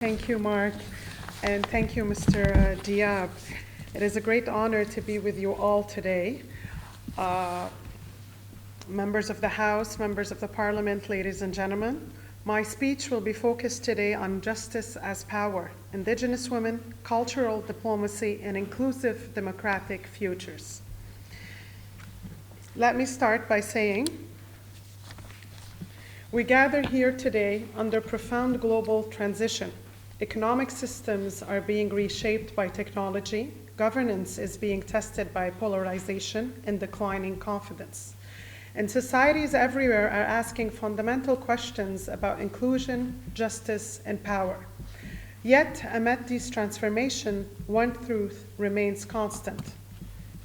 Thank you, Mark, and thank you, Mr. Diab. It is a great honor to be with you all today. Members of the House, members of the Parliament, ladies and gentlemen, my speech will be focused today on justice as power, Indigenous women, cultural diplomacy, and inclusive democratic futures. Let me start by saying, we gather here today under profound global transition. Economic systems are being reshaped by technology. Governance is being tested by polarization and declining confidence. And societies everywhere are asking fundamental questions about inclusion, justice, and power. Yet, amid these transformations, one truth remains constant.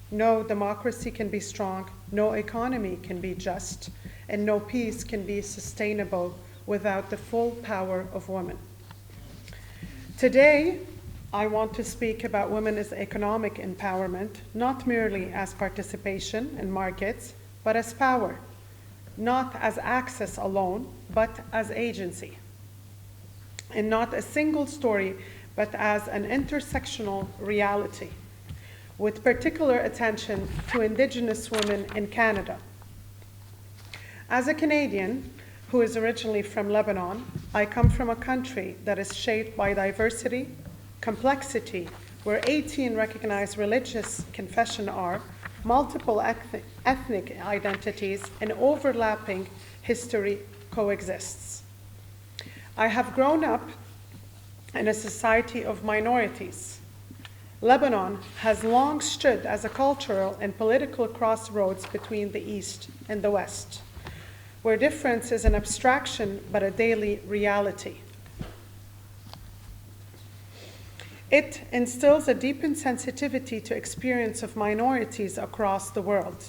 No democracy can be strong, no economy can be just, and no peace can be sustainable without the full power of women. Today, I want to speak about women's economic empowerment, not merely as participation in markets, but as power, not as access alone, but as agency. And not a single story, but as an intersectional reality, with particular attention to Indigenous women in Canada. As a Canadian, who is originally from Lebanon, I come from a country that is shaped by diversity, complexity, where 18 recognized religious confessions are, multiple ethnic identities, and overlapping history coexists. I have grown up in a society of minorities. Lebanon has long stood as a cultural and political crossroads between the East and the West, where difference is an abstraction but a daily reality. It instills a deepened sensitivity to experience of minorities across the world,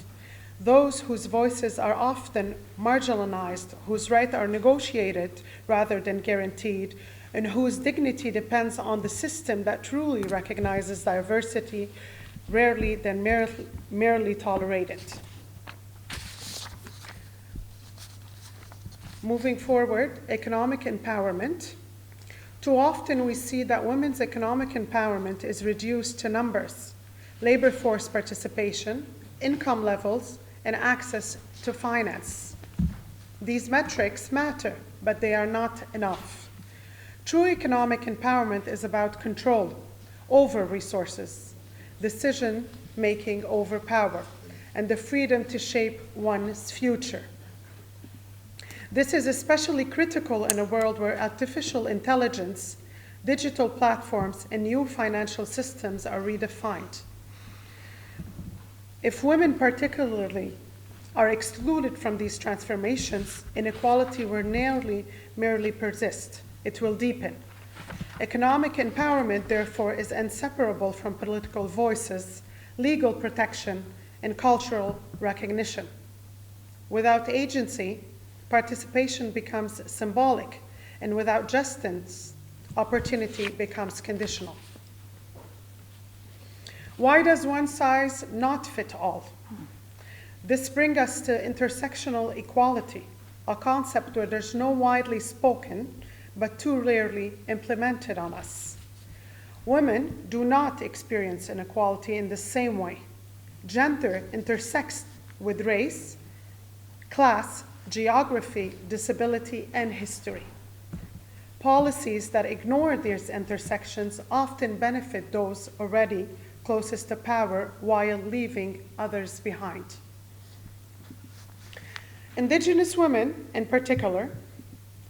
those whose voices are often marginalized, whose rights are negotiated rather than guaranteed, and whose dignity depends on the system that truly recognizes diversity, rarely than merely tolerated. Moving forward, economic empowerment. Too often we see that women's economic empowerment is reduced to numbers, labor force participation, income levels, and access to finance. These metrics matter, but they are not enough. True economic empowerment is about control over resources, decision-making over power, and the freedom to shape one's future. This is especially critical in a world where artificial intelligence, digital platforms, and new financial systems are redefined. If women particularly are excluded from these transformations, inequality will merely persist. It will deepen. Economic empowerment, therefore, is inseparable from political voices, legal protection, and cultural recognition. Without agency, participation becomes symbolic, and without justice, opportunity becomes conditional. Why does one size not fit all? This brings us to intersectional equality, a concept where there's no widely spoken, but too rarely implemented on us. Women do not experience inequality in the same way. Gender intersects with race, class, geography, disability, and history. Policies that ignore these intersections often benefit those already closest to power while leaving others behind. Indigenous women, in particular,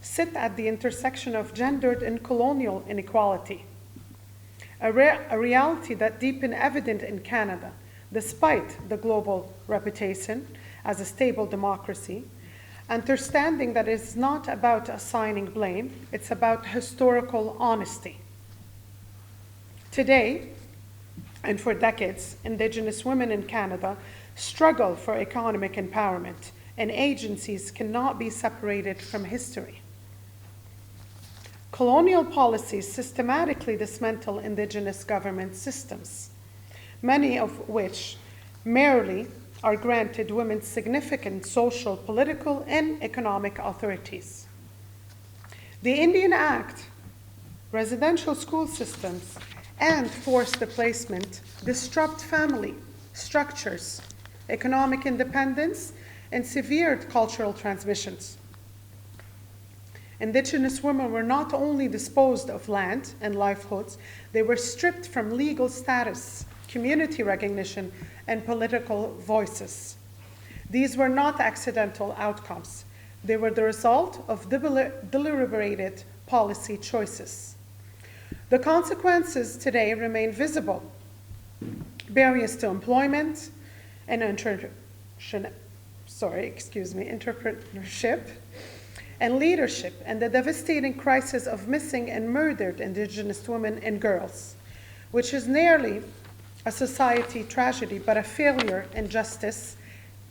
sit at the intersection of gendered and colonial inequality, a reality that deepens evident in Canada, despite the global reputation as a stable democracy. Understanding that it's not about assigning blame, it's about historical honesty. Today, and for decades, Indigenous women in Canada struggle for economic empowerment, and agencies cannot be separated from history. Colonial policies systematically dismantle Indigenous government systems, many of which merely are granted women significant social, political, and economic authorities. The Indian Act residential school systems, and forced displacement disrupt family structures, economic independence, and severe cultural transmissions. Indigenous women were not only disposed of land and livelihoods, they were stripped from legal status, community recognition, and political voices. These were not accidental outcomes. They were the result of deliberated policy choices. The consequences today remain visible. Barriers to employment and entrepreneurship and leadership, and the devastating crisis of missing and murdered Indigenous women and girls, which is nearly a society tragedy, but a failure in justice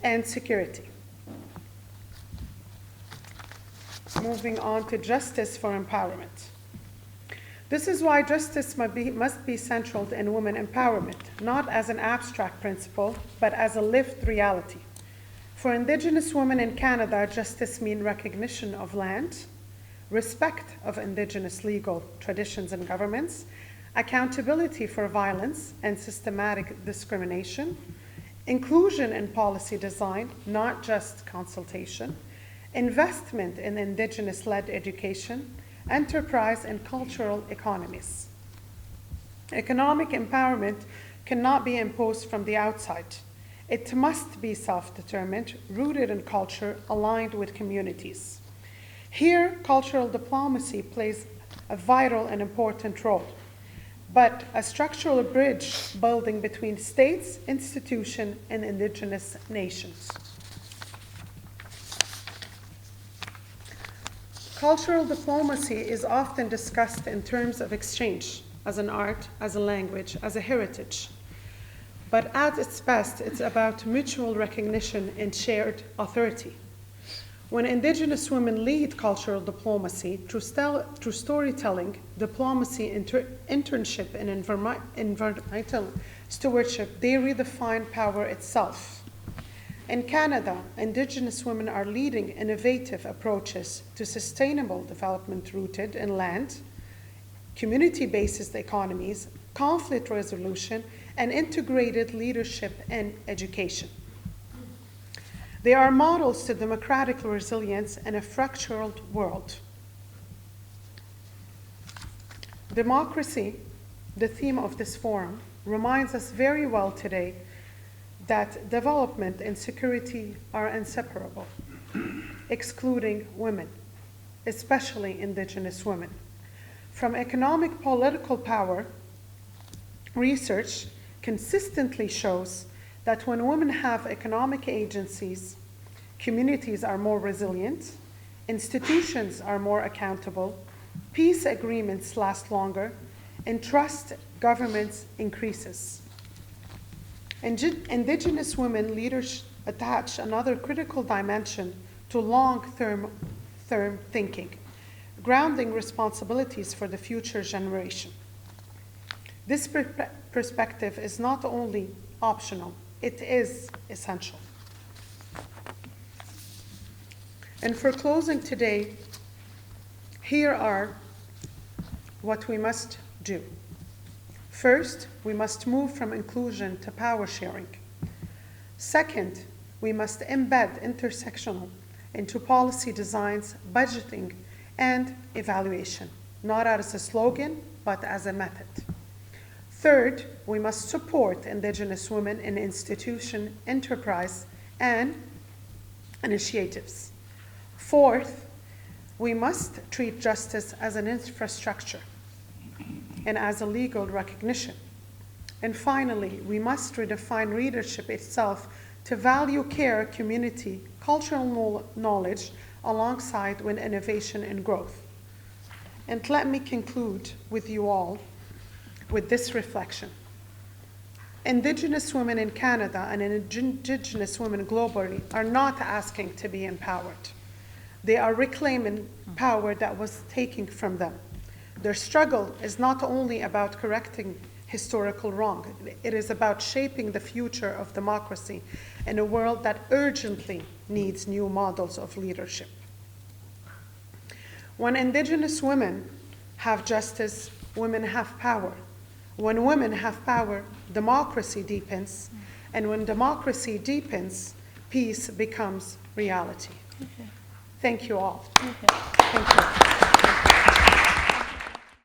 and security. Moving on to justice for empowerment. This is why justice must be central in women empowerment, not as an abstract principle, but as a lived reality. For Indigenous women in Canada, justice means recognition of land, respect of Indigenous legal traditions and governments, accountability for violence and systematic discrimination, inclusion in policy design, not just consultation, investment in Indigenous-led education, enterprise and cultural economies. Economic empowerment cannot be imposed from the outside. It must be self-determined, rooted in culture, aligned with communities. Here, cultural diplomacy plays a vital and important role, but a structural bridge building between states, institutions, and Indigenous nations. Cultural diplomacy is often discussed in terms of exchange, as an art, as a language, as a heritage. But at its best, it's about mutual recognition and shared authority. When Indigenous women lead cultural diplomacy through storytelling, diplomacy, internship, and environmental stewardship, they redefine power itself. In Canada, Indigenous women are leading innovative approaches to sustainable development rooted in land, community-based economies, conflict resolution, and integrated leadership and education. They are models to democratic resilience in a fractured world. Democracy, the theme of this forum, reminds us very well today that development and security are inseparable, excluding women, especially Indigenous women. From economic political power, research consistently shows that when women have economic agencies, communities are more resilient, institutions are more accountable, peace agreements last longer, and trust governments increases. Indigenous women leaders attach another critical dimension to long-term thinking, grounding responsibilities for the future generation. This perspective is not only optional, it is essential. And for closing today, here are what we must do. First, we must move from inclusion to power sharing. Second, we must embed intersectional into policy designs, budgeting, and evaluation, not as a slogan, but as a method. Third, we must support Indigenous women in institution, enterprise, and initiatives. Fourth, we must treat justice as an infrastructure and as a legal recognition. And finally, we must redefine leadership itself to value care, community, cultural knowledge, alongside with innovation and growth. And let me conclude with you all with this reflection. Indigenous women in Canada and Indigenous women globally are not asking to be empowered. They are reclaiming power that was taken from them. Their struggle is not only about correcting historical wrong, it is about shaping the future of democracy in a world that urgently needs new models of leadership. When Indigenous women have justice, women have power. When women have power, democracy deepens. And when democracy deepens, peace becomes reality. Thank you all. Thank you.